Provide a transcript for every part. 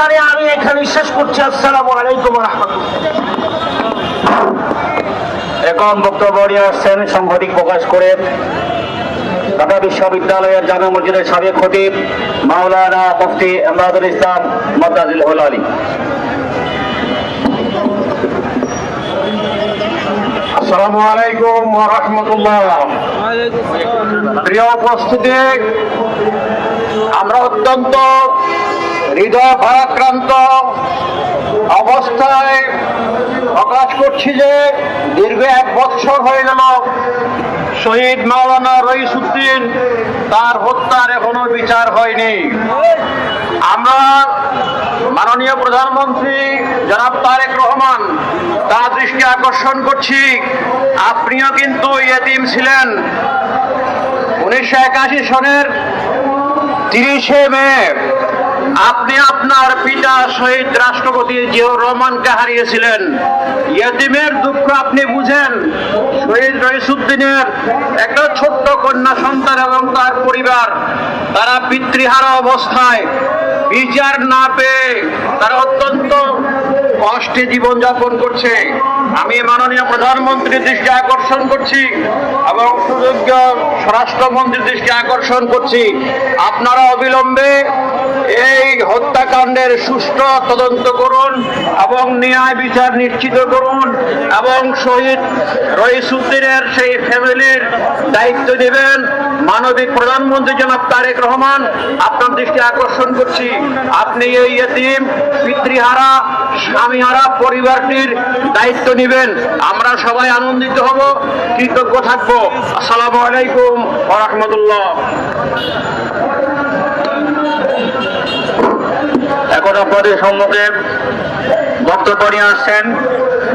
জানিয়ে আমি এখানে শেষ করছি। আসসালামু আলাইকুম ওয়া রাহমাতুল্লাহ। এখন বক্তব্য নিয়ে আসছেন সাংবাদিক প্রকাশ করে ঢাকা বিশ্ববিদ্যালয়ের জামে মসজিদের সাবেক খতিব মাওলানা মুফতি ইমদাদুল ইসলাম মাদ্দাজিল হুল আলী। আসসালামু আলাইকুম ওয়া রাহমাতুল্লাহ। প্রিয় উপস্থিতি, আমরা অত্যন্ত হৃদয় ভারাক্রান্ত অবস্থায় প্রকাশ করছি যে দীর্ঘ 1 বছর হয়ে গেল শহীদ মাওলানা রইসউদ্দিন, তার হত্যার এখনো বিচার হয়নি। আমরা মাননীয় প্রধানমন্ত্রী জনাব তারেক রহমান তার দৃষ্টি আকর্ষণ করছি, আপনিও কিন্তু ইয়েতিম ছিলেন। 1981 সনের 30শে মে আপনি আপনার পিতা শহীদ রাষ্ট্রপতি জিয়াউর রহমানকে হারিয়েছিলেন। ইয়েতিমের দুঃখ আপনি বুঝেন। শহীদ রইসউদ্দিনের একটা ছোট্ট কন্যা সন্তান এবং তার পরিবার, তারা পিতৃহারা অবস্থায় বিচার না পেয়ে তারা অত্যন্ত কষ্টে জীবনযাপন করছে। আমি মাননীয় প্রধানমন্ত্রীর দৃষ্টি আকর্ষণ করছি এবং সুযোগ্য স্বরাষ্ট্রমন্ত্রীর দৃষ্টি আকর্ষণ করছি, আপনারা অবিলম্বে এই হত্যাকাণ্ডের সুষ্ঠু তদন্ত করুন এবং ন্যায় বিচার নিশ্চিত করুন এবং শহীদ রইসউদ্দিনের সেই ফ্যামিলির দায়িত্ব নেবেন মানবিক প্রধানমন্ত্রী জনাব তারেক রহমান। আপনার দৃষ্টি আকর্ষণ করছি, আপনি এই ইয়েতিম পিতৃহারা স্বামীহারা পরিবারটির দায়িত্ব নেবেন। আমরা সবাই আনন্দিত হব, কৃতজ্ঞ থাকবো। আসসালামু আলাইকুম ওয়া রাহমাতুল্লাহ। এখন আপনাদের সম্মুখে বক্তব্য নিয়ে আসছেন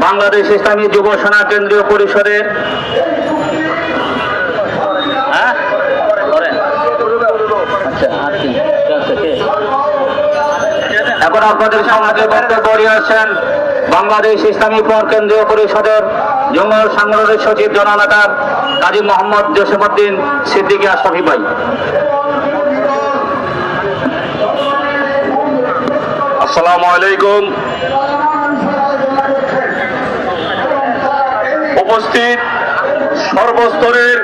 বাংলাদেশ ইসলামী যুব সেনা কেন্দ্রীয় পরিষদের এখন আপনাদের সম্মুখে বক্তব্য নিয়ে আসছেন বাংলাদেশ ইসলামী পর কেন্দ্রীয় পরিষদের যুগ্ম সাংগঠনিক সচিব জননেতা কাজী মোহাম্মদ জসিমউদ্দিন সিদ্দিকী আশরাফী ভাই। আসসালামু আলাইকুম। উপস্থিত সর্বস্তরের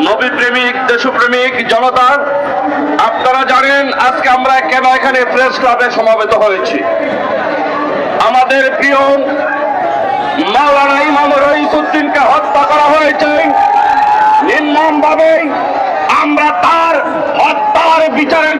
নবী প্রেমিক দেশপ্রেমিক জনতা, আপনারা জানেন আজকে আমরা কেন এখানে প্রেস ক্লাবে সমবেত হয়েছি। আমাদের প্রিয় মাওলানা ইমাম রইসউদ্দিনকে হত্যা করা হয়েছে নির্মমভাবে। আমরা তার হত্যার বিচারের